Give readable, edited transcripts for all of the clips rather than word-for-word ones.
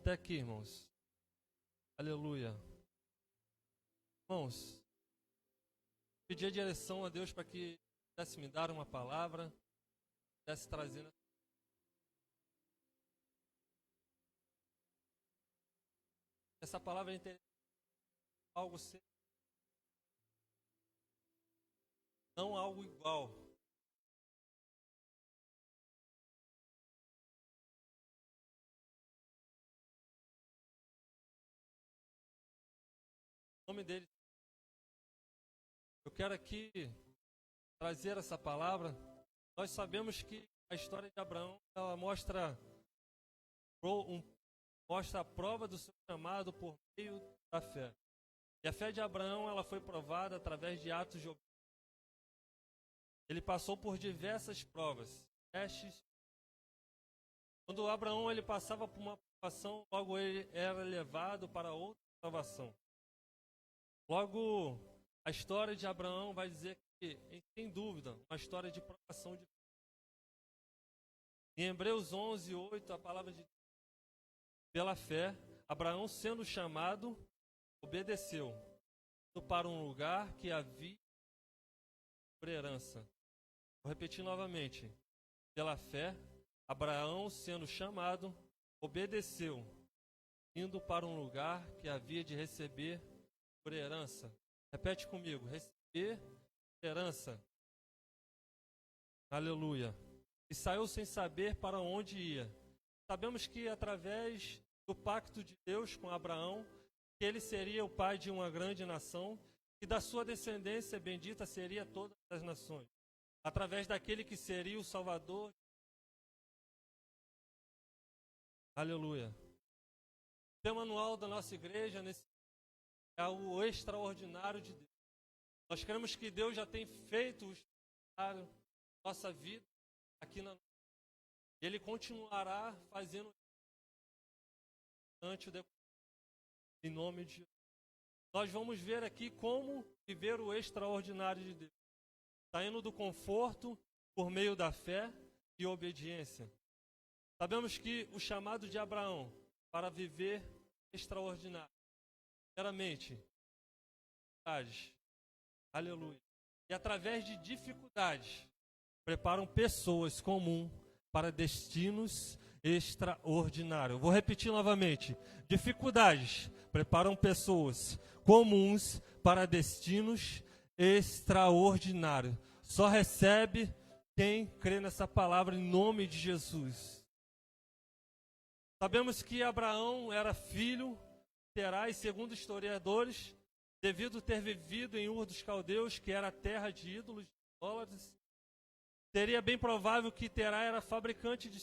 até aqui, irmãos. Aleluia. Irmãos, pedi a direção a Deus para que pudesse me dar uma palavra, pudesse trazer essa palavra é algo não algo igual. O nome dele. Eu quero aqui trazer essa palavra. Nós sabemos que a história de Abraão ela mostra a prova do seu chamado por meio da fé. E a fé de Abraão ela foi provada através de atos de obediência. Ele passou por diversas provas, testes. Quando Abraão ele passava por uma provação, logo ele era levado para outra provação. Logo, a história de Abraão vai dizer que, sem dúvida, uma história de provação de fé. Em Hebreus 11:8, a palavra de Deus, pela fé, Abraão sendo chamado, obedeceu, indo para um lugar que havia por herança. Vou repetir novamente. Pela fé, Abraão sendo chamado, obedeceu, indo para um lugar que havia de receber por herança. Repete comigo, receber herança. Aleluia. E saiu sem saber para onde ia. Sabemos que através do pacto de Deus com Abraão, que ele seria o pai de uma grande nação, e da sua descendência bendita seria todas as nações. Através daquele que seria o Salvador. Aleluia. O tema anual da nossa igreja é o extraordinário de Deus. Nós cremos que Deus já tem feito o extraordinário na nossa vida aqui na e Ele continuará fazendo durante o decorrer. Em nome de Jesus. Nós vamos ver aqui como viver o extraordinário de Deus. Saindo do conforto por meio da fé e obediência. Sabemos que o chamado de Abraão para viver extraordinário, primeiramente, aleluia, e através de dificuldades, preparam pessoas comuns para destinos extraordinários. Vou repetir novamente, dificuldades preparam pessoas comuns para destinos extraordinários. Só recebe quem crê nessa palavra em nome de Jesus. Sabemos que Abraão era filho de Terai, segundo historiadores, devido ter vivido em Ur dos Caldeus, que era terra de ídolos, de idólatras. Seria bem provável que Terai era fabricante de...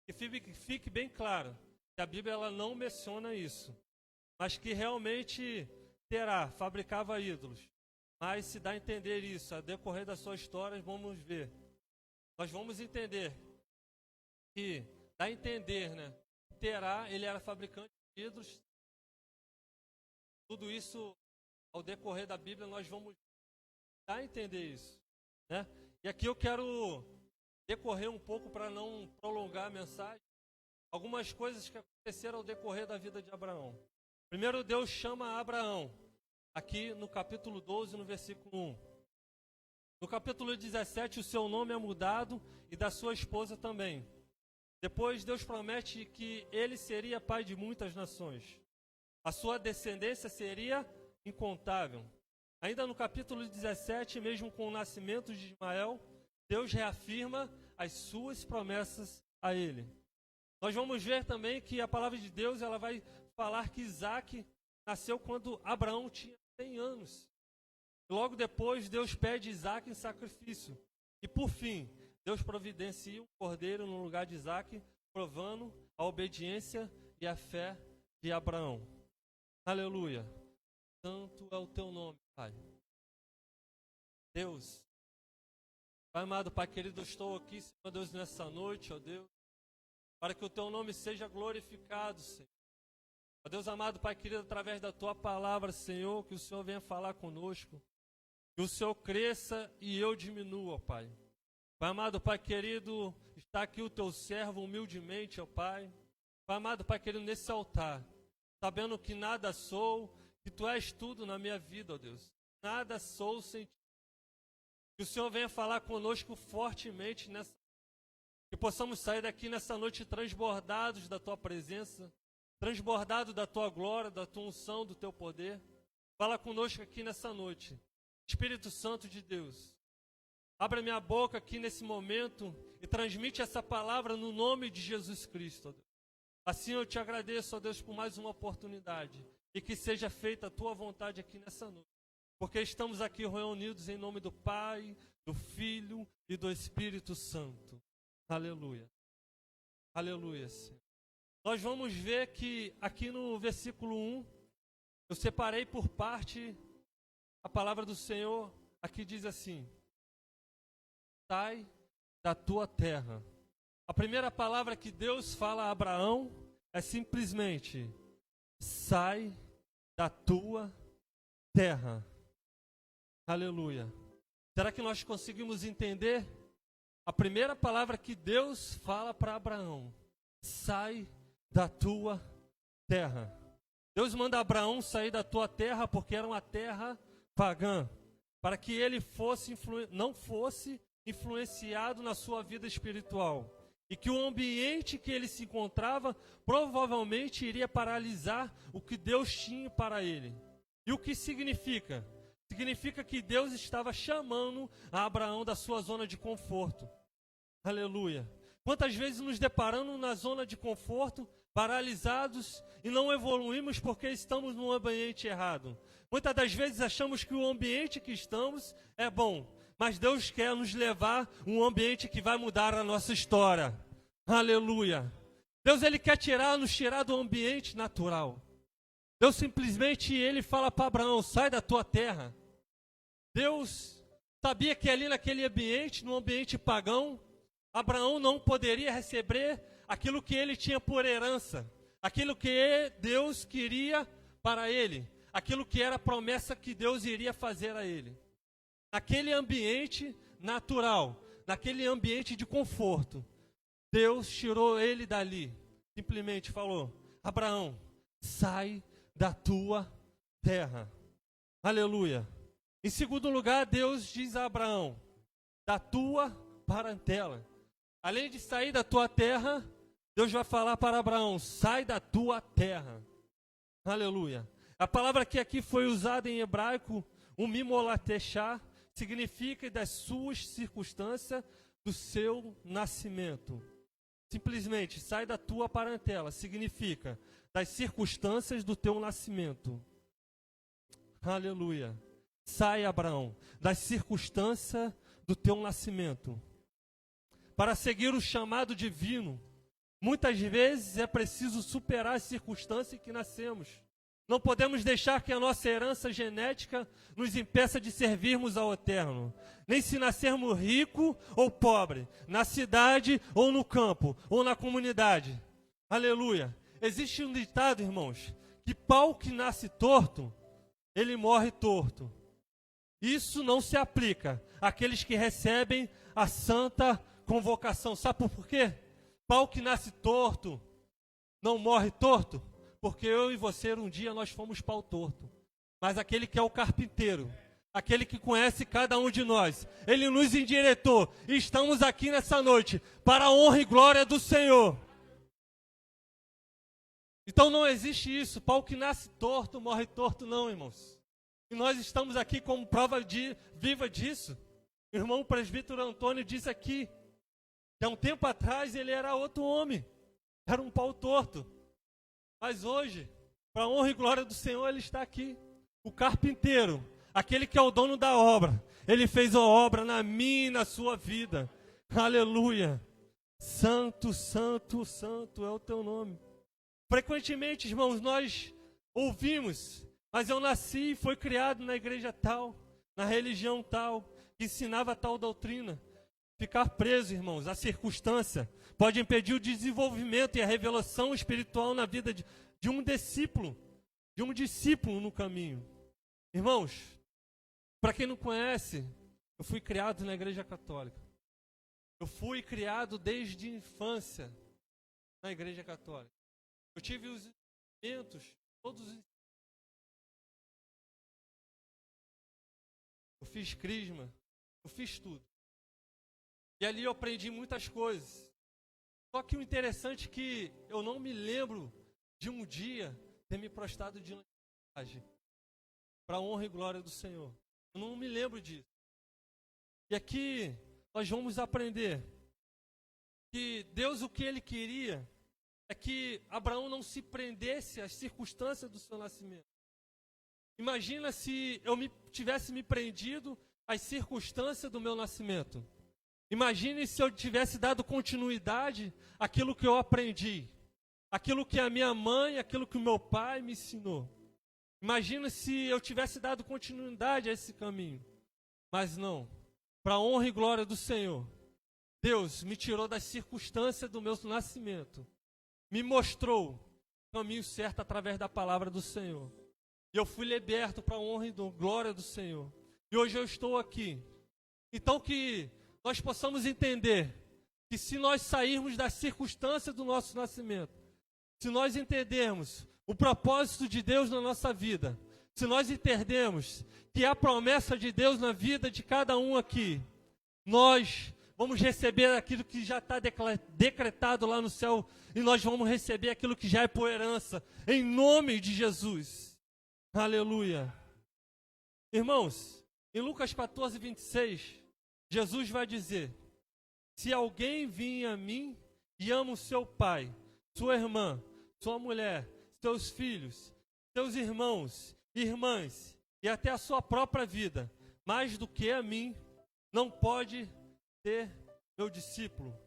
Que fique bem claro que a Bíblia ela não menciona isso, mas que realmente Terá fabricava ídolos. Mas se dá a entender isso, a decorrer da sua história, vamos ver. Nós vamos entender que, dá a entender, né? Terá, ele era fabricante de ídolos. Tudo isso, ao decorrer da Bíblia, nós vamos dar a entender isso, né? E aqui eu quero decorrer um pouco para não prolongar a mensagem. Algumas coisas que aconteceram ao decorrer da vida de Abraão. Primeiro, Deus chama Abraão, aqui no capítulo 12, no versículo 1. No capítulo 17, o seu nome é mudado e da sua esposa também. Depois, Deus promete que ele seria pai de muitas nações. A sua descendência seria incontável. Ainda no capítulo 17, mesmo com o nascimento de Ismael, Deus reafirma as suas promessas a ele. Nós vamos ver também que a palavra de Deus ela vai falar que Isaac nasceu quando Abraão tinha 100 anos. Logo depois, Deus pede Isaac em sacrifício. E por fim, Deus providencia um cordeiro no lugar de Isaac, provando a obediência e a fé de Abraão. Aleluia. Santo é o teu nome, Pai. Deus. Pai amado, Pai querido, eu estou aqui, Senhor Deus, nessa noite, ó Deus, para que o teu nome seja glorificado, Senhor. Ó Deus amado, Pai querido, através da tua palavra, Senhor, que o Senhor venha falar conosco. Que o Senhor cresça e eu diminua, Pai. Pai amado, Pai querido, está aqui o teu servo humildemente, ó Pai. Pai amado, Pai querido, nesse altar, sabendo que nada sou, que Tu és tudo na minha vida, ó Deus. Nada sou sem Ti. Que o Senhor venha falar conosco fortemente nessa. Que possamos sair daqui nessa noite transbordados da Tua presença, transbordados da Tua glória, da Tua unção, do Teu poder. Fala conosco aqui nessa noite. Espírito Santo de Deus, abre a minha boca aqui nesse momento e transmite essa palavra no nome de Jesus Cristo, ó Deus. Assim eu te agradeço, ó Deus, por mais uma oportunidade e que seja feita a Tua vontade aqui nessa noite. Porque estamos aqui reunidos em nome do Pai, do Filho e do Espírito Santo. Aleluia. Aleluia, Senhor. Nós vamos ver que aqui no versículo 1, eu separei por parte a palavra do Senhor. Aqui diz assim: sai da tua terra. A primeira palavra que Deus fala a Abraão é simplesmente: sai da tua terra. Aleluia. Será que nós conseguimos entender? A primeira palavra que Deus fala para Abraão: sai da tua terra. Deus manda Abraão sair da tua terra porque era uma terra pagã, para que ele não fosse influenciado na sua vida espiritual. E que o ambiente que ele se encontrava provavelmente iria paralisar o que Deus tinha para ele. E o que significa? Significa que Deus estava chamando a Abraão da sua zona de conforto. Aleluia. Quantas vezes nos deparamos na zona de conforto, paralisados e não evoluímos porque estamos num ambiente errado. Muitas das vezes achamos que o ambiente que estamos é bom, mas Deus quer nos levar a um ambiente que vai mudar a nossa história. Aleluia. Deus, Ele quer nos tirar do ambiente natural. Deus simplesmente, Ele fala para Abraão: sai da tua terra. Deus sabia que ali naquele ambiente, no ambiente pagão, Abraão não poderia receber aquilo que ele tinha por herança, aquilo que Deus queria para ele, aquilo que era a promessa que Deus iria fazer a ele. Naquele ambiente natural, naquele ambiente de conforto, Deus tirou ele dali, simplesmente falou: Abraão, sai da tua terra. Aleluia. Em segundo lugar, Deus diz a Abraão: da tua parentela. Além de sair da tua terra, Deus vai falar para Abraão: sai da tua terra. Aleluia. A palavra que aqui foi usada em hebraico, umimolatechá, significa das suas circunstâncias, do seu nascimento. Simplesmente, sai da tua parentela, significa das circunstâncias do teu nascimento. Aleluia. Sai, Abraão, das circunstâncias do teu nascimento. Para seguir o chamado divino, muitas vezes é preciso superar as circunstâncias em que nascemos. Não podemos deixar que a nossa herança genética nos impeça de servirmos ao Eterno. Nem se nascermos rico ou pobre, na cidade ou no campo, ou na comunidade. Aleluia. Existe um ditado, irmãos, que pau que nasce torto, ele morre torto. Isso não se aplica àqueles que recebem a santa convocação. Sabe por quê? Pau que nasce torto não morre torto, porque eu e você um dia nós fomos pau torto. Mas aquele que é o carpinteiro, aquele que conhece cada um de nós, ele nos endireitou e estamos aqui nessa noite para a honra e glória do Senhor. Então não existe isso, pau que nasce torto morre torto, não, irmãos. E nós estamos aqui como prova viva disso. O irmão presbítero Antônio disse aqui que há um tempo atrás ele era outro homem, era um pau torto. Mas hoje, para a honra e glória do Senhor, ele está aqui. O carpinteiro, aquele que é o dono da obra, ele fez a obra na minha e na sua vida. Aleluia. Santo, santo, santo é o teu nome. Frequentemente, irmãos, nós ouvimos: mas eu nasci e fui criado na igreja tal, na religião tal, que ensinava tal doutrina. Ficar preso, irmãos, a circunstância pode impedir o desenvolvimento e a revelação espiritual na vida de um discípulo no caminho. Irmãos, para quem não conhece, eu fui criado na igreja católica. Eu fui criado desde a infância na igreja católica. Eu tive os ensinamentos, todos os... Eu fiz crisma, eu fiz tudo. E ali eu aprendi muitas coisas. Só que o interessante é que eu não me lembro de um dia ter me prostrado diante da imagem, para a honra e glória do Senhor. Eu não me lembro disso. E aqui nós vamos aprender que Deus, o que Ele queria é que Abraão não se prendesse às circunstâncias do seu nascimento. Imagina se eu tivesse me prendido às circunstâncias do meu nascimento. Imagine se eu tivesse dado continuidade àquilo que eu aprendi, aquilo que a minha mãe, aquilo que o meu pai me ensinou. Imagina se eu tivesse dado continuidade a esse caminho. Mas não, para a honra e glória do Senhor, Deus me tirou das circunstâncias do meu nascimento, me mostrou o caminho certo através da palavra do Senhor. E eu fui liberto para a honra e glória do Senhor. E hoje eu estou aqui. Então que nós possamos entender que se nós sairmos das circunstâncias do nosso nascimento, se nós entendermos o propósito de Deus na nossa vida, se nós entendermos que há promessa de Deus na vida de cada um aqui, nós vamos receber aquilo que já está decretado lá no céu, e nós vamos receber aquilo que já é por herança, em nome de Jesus. Aleluia. Irmãos, em Lucas 14, 26, Jesus vai dizer: se alguém vir a mim e ama o seu pai, sua irmã, sua mulher, seus filhos, seus irmãos, irmãs, e até a sua própria vida, mais do que a mim, não pode ser meu discípulo.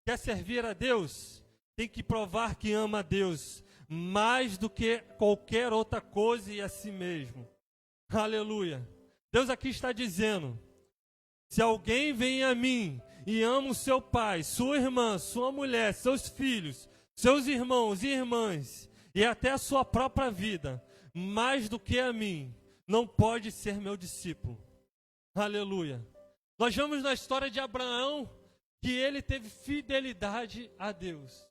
Quer servir a Deus? Tem que provar que ama a Deus mais do que qualquer outra coisa e a si mesmo. Aleluia. Deus aqui está dizendo: se alguém vem a mim e ama o seu pai, sua irmã, sua mulher, seus filhos, seus irmãos e irmãs, e até a sua própria vida, mais do que a mim, não pode ser meu discípulo. Aleluia. Nós vemos na história de Abraão que ele teve fidelidade a Deus.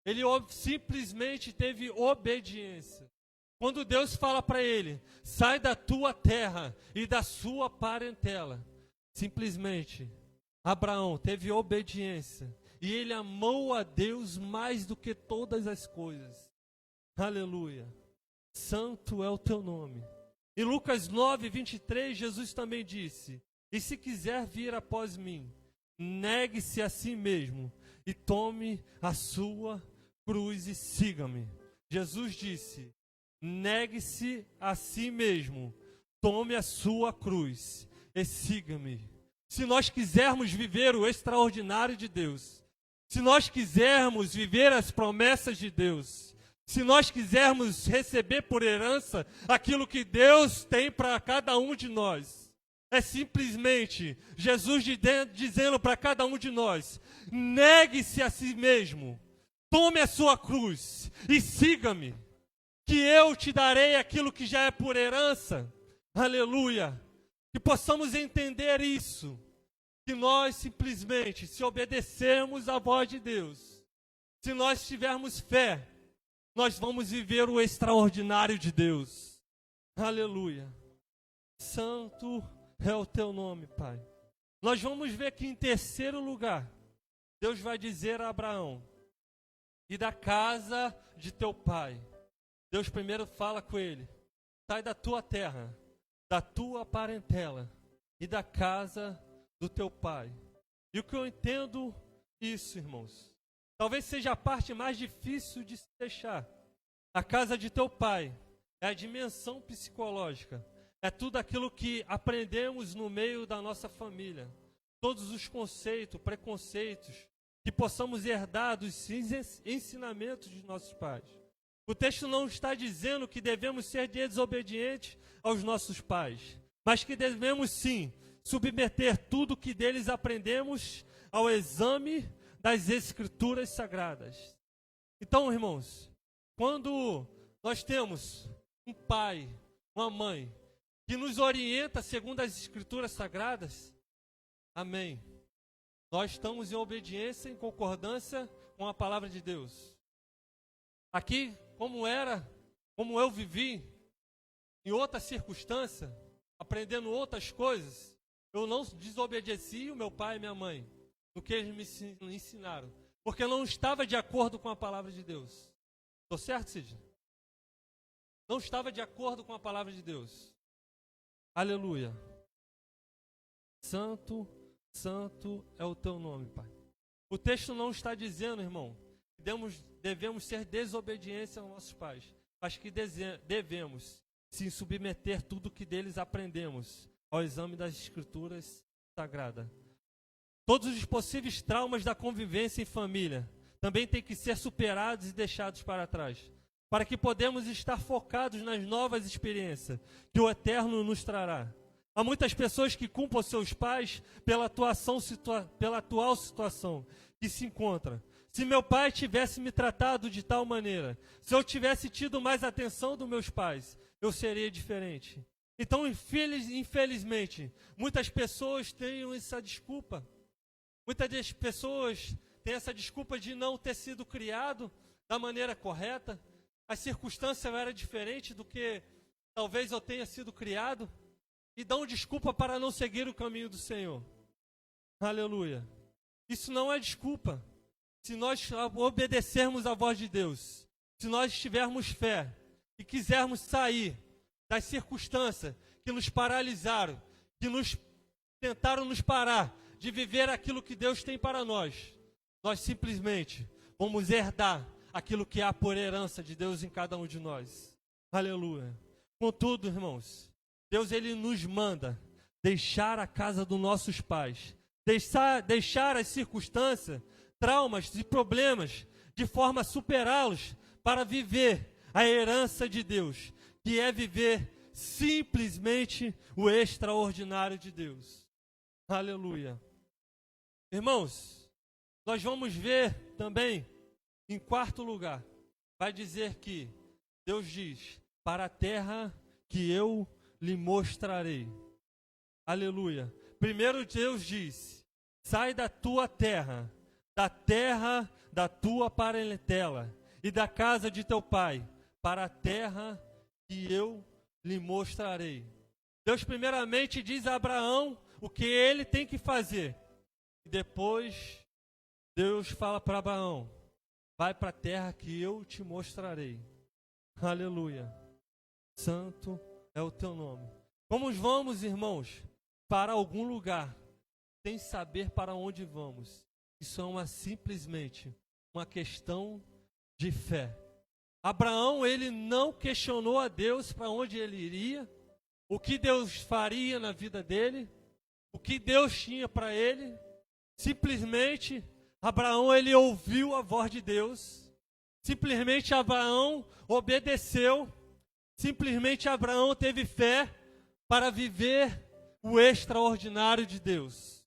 Ele simplesmente teve obediência. Quando Deus fala para ele: sai da tua terra e da sua parentela, simplesmente Abraão teve obediência e ele amou a Deus mais do que todas as coisas. Aleluia. Santo é o teu nome. Em Lucas 9, 23, Jesus também disse: e se quiser vir após mim, negue-se a si mesmo e tome a sua cruz e siga-me. Jesus disse: negue-se a si mesmo, tome a sua cruz e siga-me. Se nós quisermos viver o extraordinário de Deus, se nós quisermos viver as promessas de Deus, se nós quisermos receber por herança aquilo que Deus tem para cada um de nós, é simplesmente Jesus dizendo para cada um de nós: negue-se a si mesmo, tome a sua cruz e siga-me, que eu te darei aquilo que já é por herança. Aleluia. Que possamos entender isso, que nós simplesmente, se obedecermos à voz de Deus, se nós tivermos fé, nós vamos viver o extraordinário de Deus. Aleluia. Santo é o teu nome, Pai. Nós vamos ver que em terceiro lugar, Deus vai dizer a Abraão: e da casa de teu pai. Deus primeiro fala com ele: sai da tua terra, da tua parentela e da casa do teu pai. E o que eu entendo isso, irmãos, talvez seja a parte mais difícil de se deixar. A casa de teu pai é a dimensão psicológica, é tudo aquilo que aprendemos no meio da nossa família, todos os conceitos, preconceitos que possamos herdar dos ensinamentos de nossos pais. O texto não está dizendo que devemos ser desobedientes aos nossos pais, mas que devemos sim submeter tudo que deles aprendemos ao exame das Escrituras Sagradas. Então, irmãos, quando nós temos um pai, uma mãe, que nos orienta segundo as Escrituras Sagradas, amém, nós estamos em obediência, em concordância com a palavra de Deus. aqui, como eu vivi, em outra circunstância, aprendendo outras coisas, eu não desobedeci o meu pai e minha mãe no que eles me ensinaram, porque eu não estava de acordo com a palavra de Deus. Estou certo, Cid? Não estava de acordo com a palavra de Deus. Aleluia. Santo, santo é o teu nome, Pai. O texto não está dizendo, irmão, que devemos ser desobedientes aos nossos pais, mas que devemos sim submeter tudo que deles aprendemos ao exame das Escrituras Sagradas. Todos os possíveis traumas da convivência em família também têm que ser superados e deixados para trás, para que podemos estar focados nas novas experiências que o Eterno nos trará. Há muitas pessoas que culpam seus pais pela atual situação que se encontra. Se meu pai tivesse me tratado de tal maneira, se eu tivesse tido mais atenção dos meus pais, eu seria diferente. Então, infelizmente, muitas pessoas têm essa desculpa. Muitas pessoas têm essa desculpa de não ter sido criado da maneira correta. A circunstância era diferente do que talvez eu tenha sido criado. E dão desculpa para não seguir o caminho do Senhor. Aleluia. Isso não é desculpa. Se nós obedecermos à voz de Deus, se nós tivermos fé e quisermos sair das circunstâncias que nos paralisaram, que tentaram nos parar de viver aquilo que Deus tem para nós, nós simplesmente vamos herdar aquilo que há por herança de Deus em cada um de nós. Aleluia. Contudo, irmãos, Deus, Ele nos manda deixar a casa dos nossos pais, deixar as circunstâncias, traumas e problemas, de forma a superá-los, para viver a herança de Deus, que é viver simplesmente o extraordinário de Deus. Aleluia. Irmãos, nós vamos ver também, em quarto lugar, vai dizer que Deus diz, para a terra que eu lhe mostrarei. Aleluia. Primeiro Deus disse, sai da tua terra da tua parentela e da casa de teu pai, para a terra que eu lhe mostrarei. Deus primeiramente diz a Abraão o que ele tem que fazer. E depois Deus fala para Abraão, vai para a terra que eu te mostrarei. Aleluia. Santo é o teu nome. Como vamos, irmãos, para algum lugar, sem saber para onde vamos? Isso é simplesmente uma questão de fé. Abraão, ele não questionou a Deus para onde ele iria, o que Deus faria na vida dele, o que Deus tinha para ele. Simplesmente, Abraão, ele ouviu a voz de Deus. Simplesmente, Abraão obedeceu. Simplesmente Abraão teve fé para viver o extraordinário de Deus.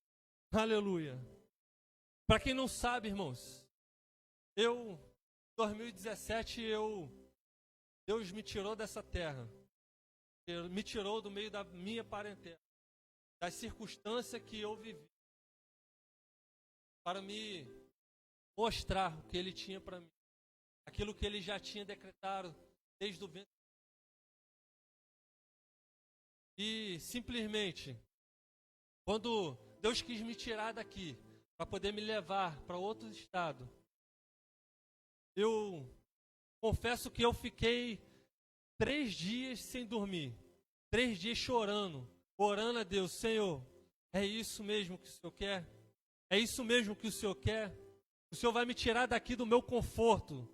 Aleluia. Para quem não sabe, irmãos, em 2017, Deus me tirou dessa terra. Me tirou do meio da minha parentela, das circunstâncias que eu vivi, para me mostrar o que Ele tinha para mim. Aquilo que Ele já tinha decretado desde o ventre. E simplesmente, quando Deus quis me tirar daqui, para poder me levar para outro estado, eu confesso que eu fiquei 3 dias sem dormir, 3 dias chorando, orando a Deus, Senhor, é isso mesmo que o Senhor quer? É isso mesmo que o Senhor quer? O Senhor vai me tirar daqui do meu conforto,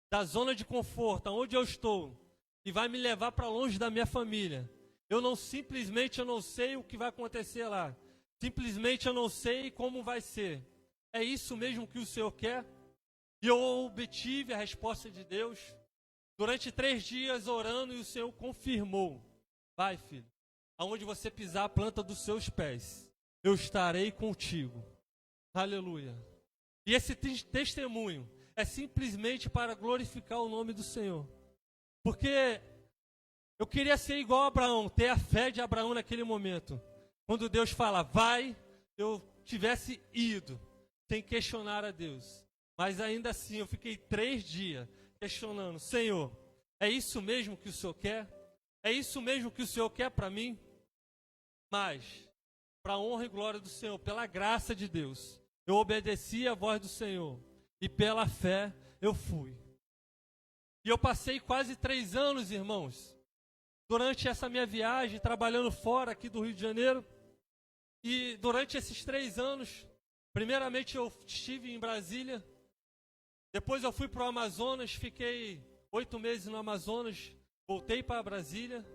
da zona de conforto, onde eu estou, e vai me levar para longe da minha família. Eu não sei o que vai acontecer lá. Simplesmente eu não sei como vai ser. É isso mesmo que o Senhor quer? E eu obtive a resposta de Deus. Durante 3 dias orando, e o Senhor confirmou. Vai, filho, aonde você pisar a planta dos seus pés, eu estarei contigo. Aleluia. E esse testemunho é simplesmente para glorificar o nome do Senhor. Porque eu queria ser igual a Abraão, ter a fé de Abraão naquele momento. Quando Deus fala, vai, eu tivesse ido, sem questionar a Deus. Mas ainda assim, eu fiquei 3 dias questionando: Senhor, é isso mesmo que o Senhor quer? É isso mesmo que o Senhor quer para mim? Mas, para a honra e glória do Senhor, pela graça de Deus, eu obedeci à voz do Senhor e pela fé eu fui. E eu passei quase 3 anos, irmãos, durante essa minha viagem, trabalhando fora aqui do Rio de Janeiro. E durante esses 3 anos, primeiramente eu estive em Brasília, depois eu fui para o Amazonas, fiquei 8 meses no Amazonas, voltei para Brasília,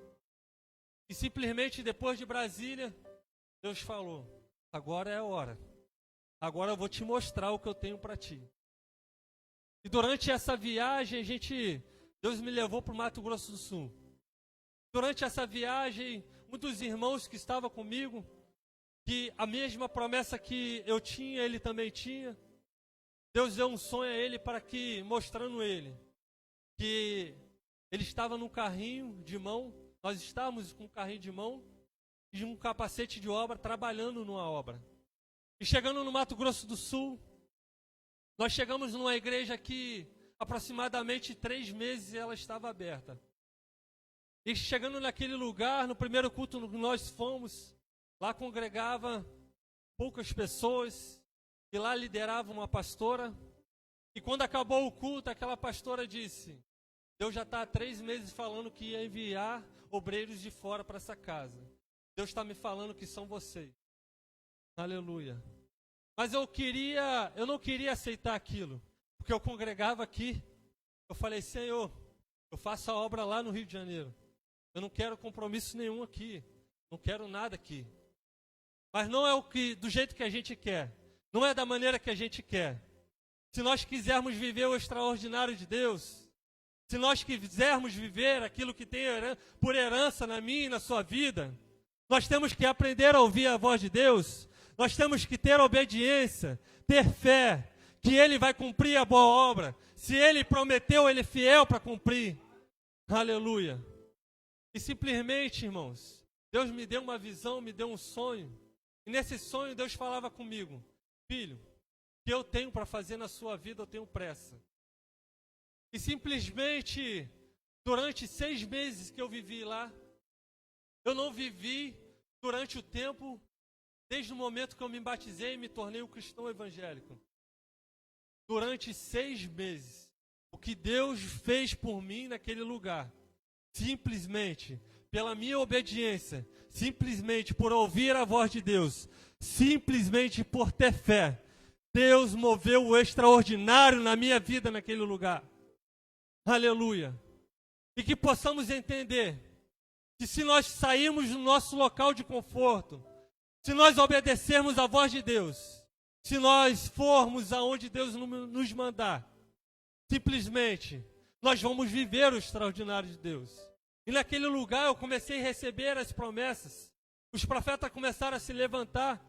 e simplesmente depois de Brasília, Deus falou: agora é a hora, agora eu vou te mostrar o que eu tenho para ti. E durante essa viagem, Deus me levou para o Mato Grosso do Sul. Durante essa viagem, um dos irmãos que estava comigo, que a mesma promessa que eu tinha, ele também tinha. Deus deu um sonho a ele mostrando ele, que ele estava num carrinho de mão, nós estávamos com um carrinho de mão e um capacete de obra, trabalhando numa obra. E chegando no Mato Grosso do Sul, nós chegamos numa igreja que aproximadamente 3 meses ela estava aberta. E chegando naquele lugar, no primeiro culto que nós fomos, lá congregava poucas pessoas, e lá liderava uma pastora. E quando acabou o culto, aquela pastora disse: Deus já está há 3 meses falando que ia enviar obreiros de fora para essa casa. Deus está me falando que são vocês. Aleluia. Mas eu não queria aceitar aquilo, porque eu congregava aqui. Eu falei: Senhor, eu faço a obra lá no Rio de Janeiro. Eu não quero compromisso nenhum aqui. Não quero nada aqui. Mas não é do jeito que a gente quer. Não é da maneira que a gente quer. Se nós quisermos viver o extraordinário de Deus, se nós quisermos viver aquilo que tem por herança na minha e na sua vida, nós temos que aprender a ouvir a voz de Deus. Nós temos que ter obediência, ter fé, que Ele vai cumprir a boa obra. Se Ele prometeu, Ele é fiel para cumprir. Aleluia. E simplesmente, irmãos, Deus me deu uma visão, me deu um sonho. E nesse sonho Deus falava comigo: filho, o que eu tenho para fazer na sua vida, eu tenho pressa. E simplesmente, durante 6 meses que eu vivi lá, eu não vivi durante o tempo, desde o momento que eu me batizei e me tornei um cristão evangélico. Durante 6 meses, o que Deus fez por mim naquele lugar, simplesmente pela minha obediência, simplesmente por ouvir a voz de Deus, simplesmente por ter fé, Deus moveu o extraordinário na minha vida naquele lugar. Aleluia. E que possamos entender que se nós sairmos do nosso local de conforto, se nós obedecermos a voz de Deus, se nós formos aonde Deus nos mandar, simplesmente nós vamos viver o extraordinário de Deus. E naquele lugar eu comecei a receber as promessas. Os profetas começaram a se levantar.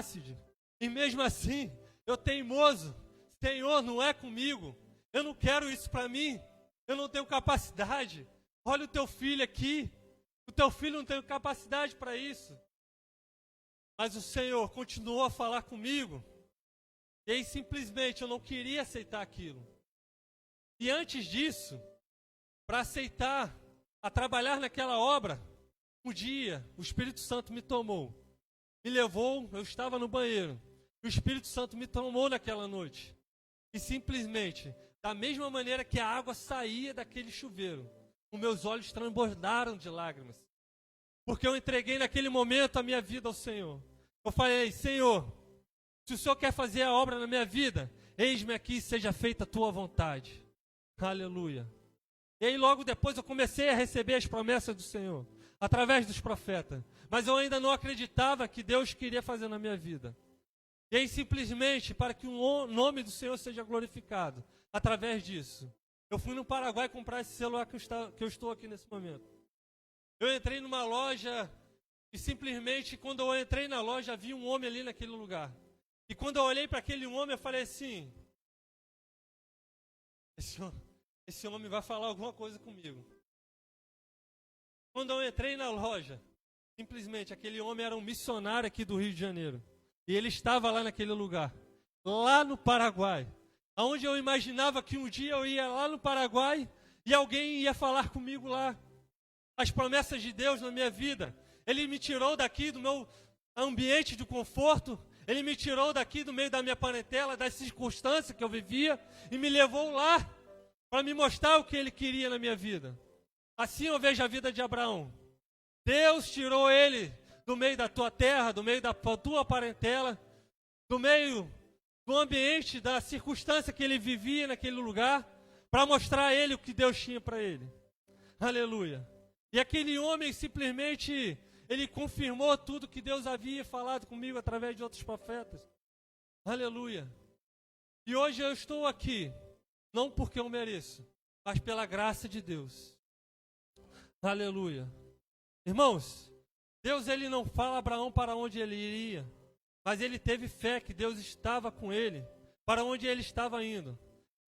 Cid. E mesmo assim, eu teimoso: Senhor, não é comigo. Eu não quero isso para mim. Eu não tenho capacidade. Olha o teu filho aqui. O teu filho não tem capacidade para isso. Mas o Senhor continuou a falar comigo. E aí simplesmente eu não queria aceitar aquilo. E antes disso, para aceitar a trabalhar naquela obra, um dia o Espírito Santo me tomou. Me levou, eu estava no banheiro. O Espírito Santo me tomou naquela noite. E simplesmente, da mesma maneira que a água saía daquele chuveiro, os meus olhos transbordaram de lágrimas. Porque eu entreguei naquele momento a minha vida ao Senhor. Eu falei: Senhor, se o Senhor quer fazer a obra na minha vida, eis-me aqui, seja feita a tua vontade. Aleluia. E aí logo depois eu comecei a receber as promessas do Senhor, através dos profetas. Mas eu ainda não acreditava que Deus queria fazer na minha vida. E aí simplesmente, para que o nome do Senhor seja glorificado, através disso, eu fui no Paraguai comprar esse celular que eu estou aqui nesse momento. Eu entrei numa loja e simplesmente, quando eu entrei na loja, vi um homem ali naquele lugar. E quando eu olhei para aquele homem, eu falei assim: esse homem vai falar alguma coisa comigo. Quando eu entrei na loja, simplesmente aquele homem era um missionário aqui do Rio de Janeiro. E ele estava lá naquele lugar, lá no Paraguai. Onde eu imaginava que um dia eu ia lá no Paraguai e alguém ia falar comigo lá. As promessas de Deus na minha vida. Ele me tirou daqui do meu ambiente de conforto. Ele me tirou daqui do meio da minha parentela, das circunstâncias que eu vivia e me levou lá para me mostrar o que Ele queria na minha vida. Assim eu vejo a vida de Abraão. Deus tirou ele do meio da tua terra, do meio da tua parentela, do meio do ambiente, da circunstância que ele vivia naquele lugar, para mostrar a ele o que Deus tinha para ele. Aleluia. E aquele homem simplesmente, ele confirmou tudo que Deus havia falado comigo através de outros profetas. Aleluia. E hoje eu estou aqui, não porque eu mereço, mas pela graça de Deus. Aleluia. Irmãos, Deus ele não fala a Abraão para onde ele iria, mas ele teve fé que Deus estava com ele, para onde ele estava indo.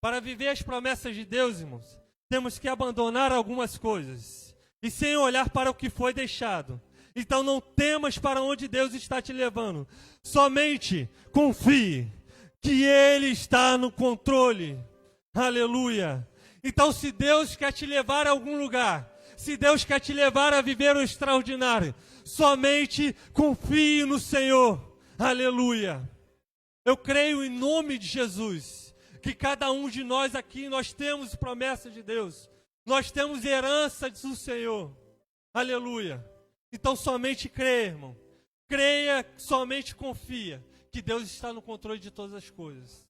Para viver as promessas de Deus, irmãos, temos que abandonar algumas coisas, e sem olhar para o que foi deixado. Então não temas para onde Deus está te levando, somente confie que Ele está no controle. Aleluia. Então se Deus quer te levar a algum lugar, se Deus quer te levar a viver o extraordinário, somente confie no Senhor. Aleluia. Eu creio em nome de Jesus, que cada um de nós aqui, nós temos promessas de Deus. Nós temos herança do Senhor. Aleluia. Então somente creia, irmão. Creia, somente confia, que Deus está no controle de todas as coisas.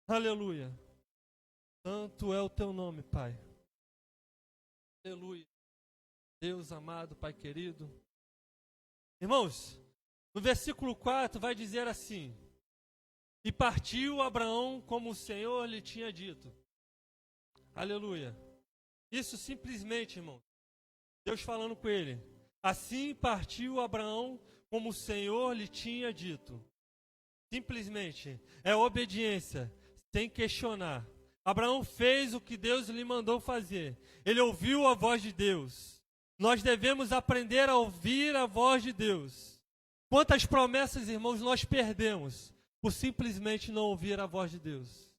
Aleluia. Santo é o teu nome, Pai. Aleluia. Deus amado, Pai querido. Irmãos, no versículo 4 vai dizer assim: e partiu Abraão como o Senhor lhe tinha dito. Aleluia. Isso simplesmente, irmão, Deus falando com ele. Assim partiu Abraão como o Senhor lhe tinha dito. Simplesmente, é obediência, sem questionar. Abraão fez o que Deus lhe mandou fazer. Ele ouviu a voz de Deus. Nós devemos aprender a ouvir a voz de Deus. Quantas promessas, irmãos, nós perdemos por simplesmente não ouvir a voz de Deus?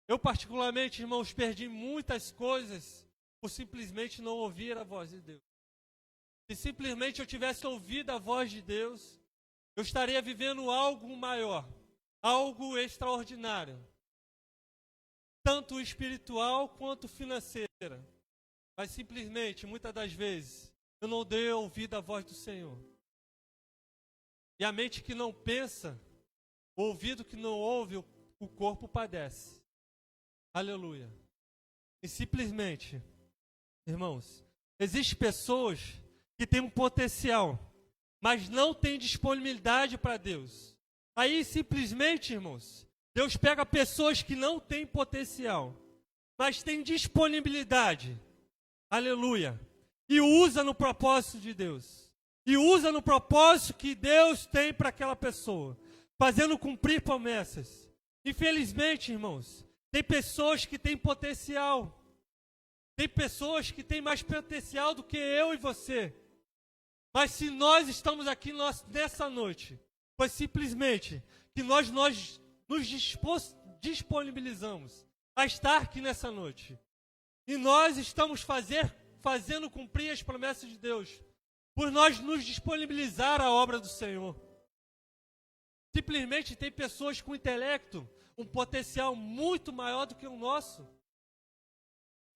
Eu, particularmente, irmãos, perdi muitas coisas por simplesmente não ouvir a voz de Deus. Se simplesmente eu tivesse ouvido a voz de Deus, eu estaria vivendo algo maior, algo extraordinário, tanto espiritual quanto financeira. Mas simplesmente, muitas das vezes, eu não dei ouvido à voz do Senhor. E a mente que não pensa, o ouvido que não ouve, o corpo padece. Aleluia. E simplesmente, irmãos, existem pessoas que têm um potencial, mas não têm disponibilidade para Deus. Aí simplesmente, irmãos, Deus pega pessoas que não têm potencial, mas têm disponibilidade. Aleluia. E usa no propósito de Deus. E usa no propósito que Deus tem para aquela pessoa, fazendo cumprir promessas. Infelizmente, irmãos, tem pessoas que têm potencial. Tem pessoas que têm mais potencial do que eu e você. Mas se nós estamos aqui nessa noite, foi simplesmente que nós nos disponibilizamos a estar aqui nessa noite. E nós estamos fazendo cumprir as promessas de Deus, por nós nos disponibilizar à obra do Senhor. Simplesmente tem pessoas com intelecto, um potencial muito maior do que o nosso,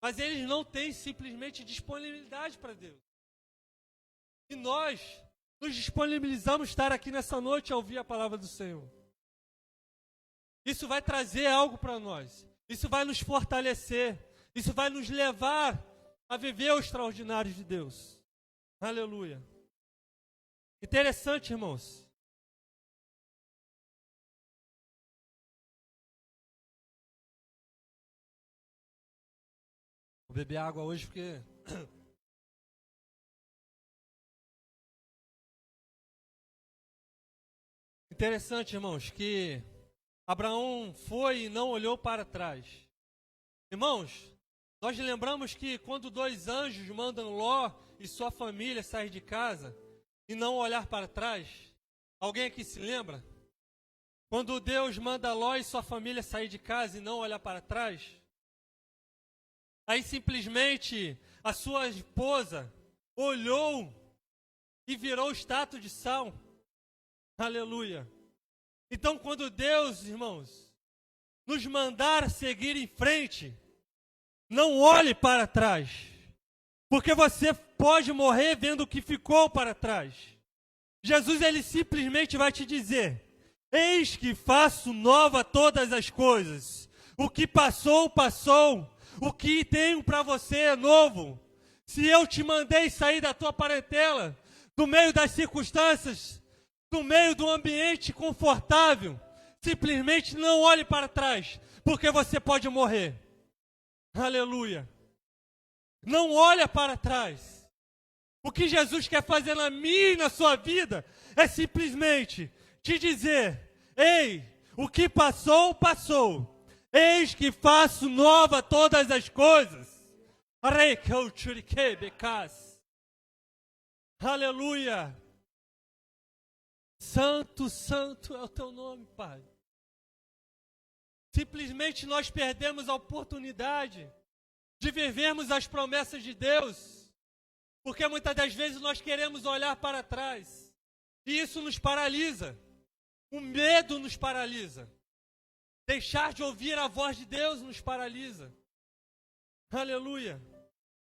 mas eles não têm simplesmente disponibilidade para Deus. E nós nos disponibilizamos a estar aqui nessa noite a ouvir a palavra do Senhor. Isso vai trazer algo para nós. Isso vai nos fortalecer. Isso vai nos levar a viver o extraordinário de Deus. Aleluia. Interessante, irmãos. Vou beber água hoje porque... Interessante, irmãos, que Abraão foi e não olhou para trás. Irmãos, nós lembramos que quando dois anjos mandam Ló e sua família sair de casa e não olhar para trás, alguém aqui se lembra? Quando Deus manda Ló e sua família sair de casa e não olhar para trás, aí simplesmente a sua esposa olhou e virou estátua de sal. Aleluia. Então, quando Deus, irmãos, nos mandar seguir em frente, não olhe para trás, porque você pode morrer vendo o que ficou para trás. Jesus, ele simplesmente vai te dizer: eis que faço nova todas as coisas. O que passou, passou. O que tenho para você é novo. Se eu te mandei sair da tua parentela, do meio das circunstâncias, do meio do ambiente confortável, simplesmente não olhe para trás, porque você pode morrer. Aleluia. Não olha para trás. O que Jesus quer fazer na minha e na sua vida é simplesmente te dizer: ei, o que passou, passou. Eis que faço nova todas as coisas. Aleluia. Santo, santo é o teu nome, Pai. Simplesmente nós perdemos a oportunidade de vivermos as promessas de Deus, porque muitas das vezes nós queremos olhar para trás, e isso nos paralisa. O medo nos paralisa. Deixar de ouvir a voz de Deus nos paralisa. Aleluia.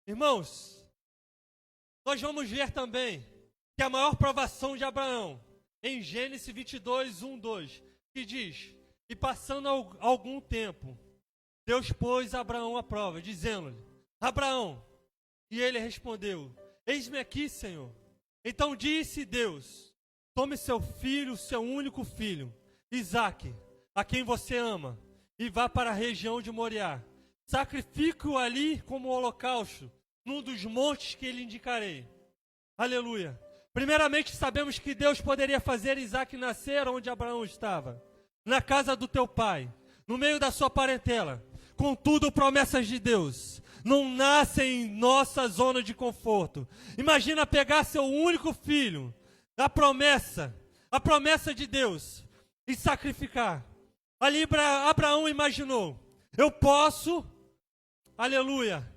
Irmãos, nós vamos ver também que a maior provação de Abraão, em Gênesis 22, 1, 2, que diz: e passando algum tempo, Deus pôs Abraão à prova, dizendo-lhe: Abraão, e ele respondeu: eis-me aqui, Senhor. Então disse Deus: tome seu filho, seu único filho, Isaque, a quem você ama, e vá para a região de Moriá. Sacrifique-o ali como holocausto, num dos montes que lhe indicarei. Aleluia. Primeiramente, sabemos que Deus poderia fazer Isaque nascer onde Abraão estava, na casa do teu pai, no meio da sua parentela. Contudo, promessas de Deus não nascem em nossa zona de conforto. Imagina pegar seu único filho, a promessa de Deus, e sacrificar. Ali Abraão imaginou: eu posso, aleluia,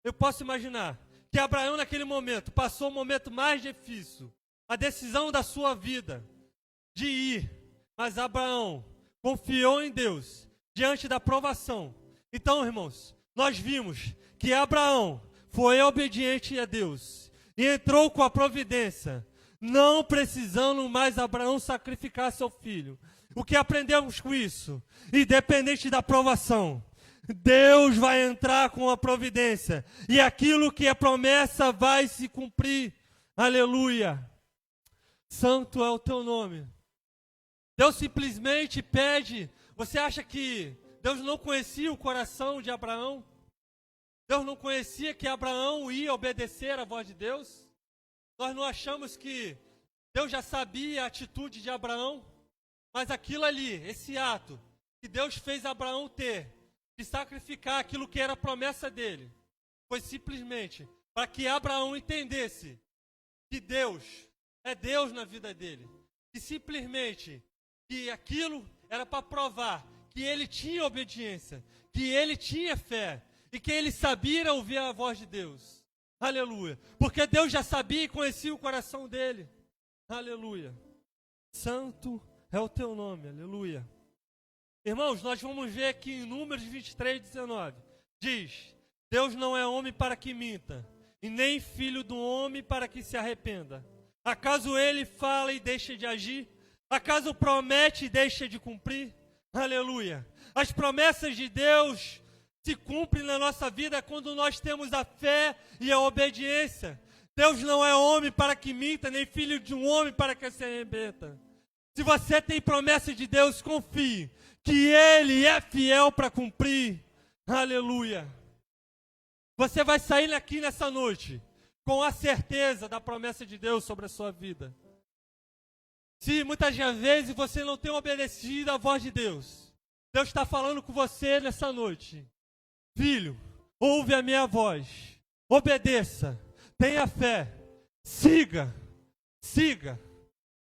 eu posso imaginar que Abraão naquele momento passou o momento mais difícil, a decisão da sua vida, de ir. Mas Abraão confiou em Deus diante da provação. Então, irmãos, nós vimos que Abraão foi obediente a Deus e entrou com a providência, não precisando mais Abraão sacrificar seu filho. O que aprendemos com isso? Independente da provação, Deus vai entrar com a providência, e aquilo que é promessa vai se cumprir. Aleluia. Santo é o teu nome. Deus simplesmente pede. Você acha que Deus não conhecia o coração de Abraão? Deus não conhecia que Abraão ia obedecer à voz de Deus? Nós não achamos que Deus já sabia a atitude de Abraão? Mas aquilo ali, esse ato que Deus fez Abraão ter, de sacrificar aquilo que era a promessa dele, foi simplesmente para que Abraão entendesse que Deus é Deus na vida dele. E simplesmente que aquilo era para provar que ele tinha obediência, que ele tinha fé e que ele sabia ouvir a voz de Deus. Aleluia. Porque Deus já sabia e conhecia o coração dele. Aleluia. Santo é o teu nome. Aleluia. Irmãos, nós vamos ver aqui em Números 23, 19. Diz: Deus não é homem para que minta, e nem filho do homem para que se arrependa. Acaso ele fala e deixa de agir? Acaso promete e deixa de cumprir? Aleluia. As promessas de Deus se cumprem na nossa vida quando nós temos a fé e a obediência. Deus não é homem para que minta, nem filho de um homem para que se arrebenta. Se você tem promessa de Deus, confie que Ele é fiel para cumprir. Aleluia. Você vai sair daqui nessa noite com a certeza da promessa de Deus sobre a sua vida. Se muitas vezes você não tem obedecido à voz de Deus, Deus está falando com você nessa noite. Filho, ouve a minha voz, obedeça, tenha fé, siga,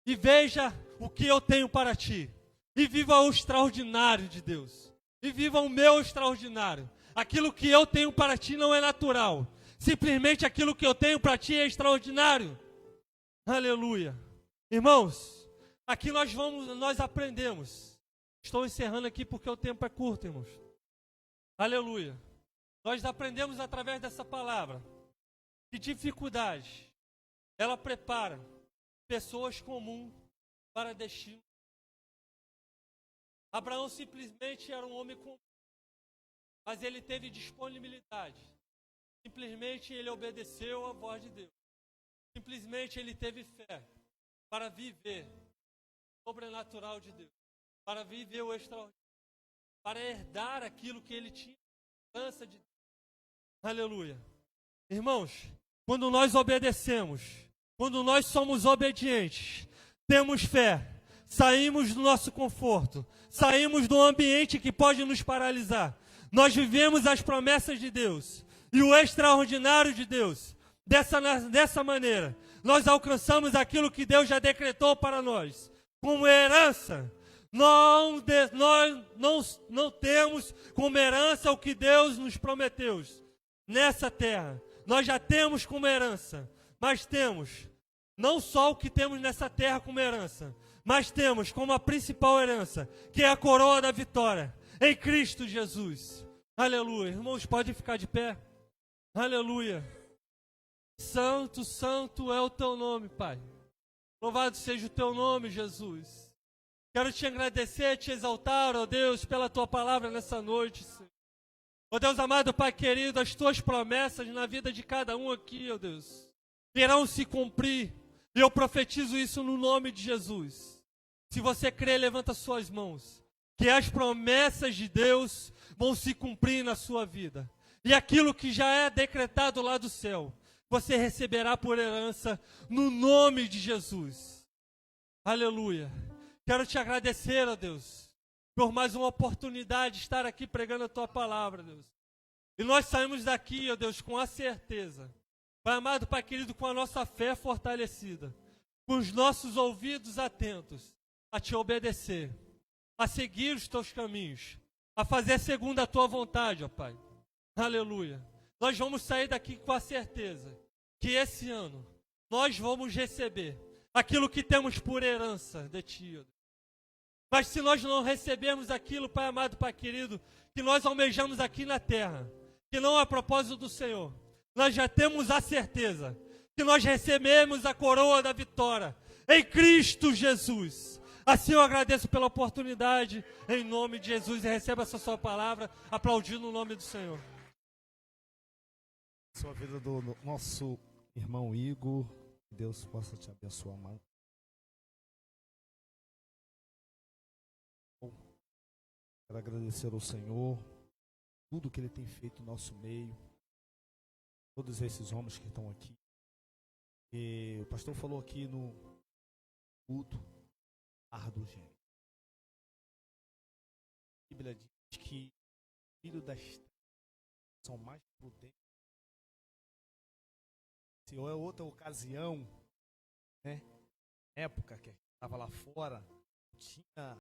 e veja o que eu tenho para ti. E viva o extraordinário de Deus. E viva o meu extraordinário. Aquilo que eu tenho para ti não é natural. Simplesmente aquilo que eu tenho para ti é extraordinário. Aleluia. Irmãos, aqui nós aprendemos. Estou encerrando aqui porque o tempo é curto, irmãos. Aleluia. Nós aprendemos através dessa palavra que dificuldade, ela prepara pessoas comuns para destino. Abraão simplesmente era um homem comum, mas ele teve disponibilidade. Simplesmente ele obedeceu à voz de Deus. Simplesmente ele teve fé para viver o sobrenatural de Deus, para viver o extraordinário, para herdar aquilo que ele tinha, a herança de Deus. Aleluia. Irmãos, quando nós obedecemos, quando nós somos obedientes, temos fé, saímos do nosso conforto, saímos do ambiente que pode nos paralisar. Nós vivemos as promessas de Deus e o extraordinário de Deus. Dessa maneira, nós alcançamos aquilo que Deus já decretou para nós, como herança. Nós não temos como herança o que Deus nos prometeu nessa terra. Nós já temos como herança, mas temos não só o que temos nessa terra como herança, mas temos como a principal herança, que é a coroa da vitória, em Cristo Jesus. Aleluia. Irmãos, podem ficar de pé. Aleluia. Santo, santo é o teu nome, Pai. Louvado seja o teu nome, Jesus. Quero te agradecer, te exaltar, ó Deus, pela tua palavra nessa noite, Senhor. Ó Deus amado, Pai querido, as tuas promessas na vida de cada um aqui, ó Deus, irão se cumprir. E eu profetizo isso no nome de Jesus. Se você crê, levanta suas mãos. Que as promessas de Deus vão se cumprir na sua vida. E aquilo que já é decretado lá do céu, você receberá por herança no nome de Jesus. Aleluia. Quero te agradecer, ó Deus, por mais uma oportunidade de estar aqui pregando a tua palavra, Deus. E nós saímos daqui, ó Deus, com a certeza, Pai amado, Pai querido, com a nossa fé fortalecida, com os nossos ouvidos atentos a te obedecer, a seguir os teus caminhos, a fazer segundo a tua vontade, ó Pai. Aleluia. Nós vamos sair daqui com a certeza que esse ano nós vamos receber aquilo que temos por herança de ti, ó Deus. Mas se nós não recebermos aquilo, Pai amado, Pai querido, que nós almejamos aqui na terra, que não é propósito do Senhor, nós já temos a certeza que nós recebemos a coroa da vitória em Cristo Jesus. Assim eu agradeço pela oportunidade, em nome de Jesus, e receba essa sua palavra, aplaudindo o nome do Senhor. Sua vida do nosso irmão Igor, Deus possa te abençoar mais. Quero agradecer ao Senhor, tudo que Ele tem feito no nosso meio, todos esses homens que estão aqui. E o pastor falou aqui no culto, árduo, gente. A Bíblia diz que filhos das trevas são mais prudentes. Se é outra ocasião, né? Época que estava lá fora, tinha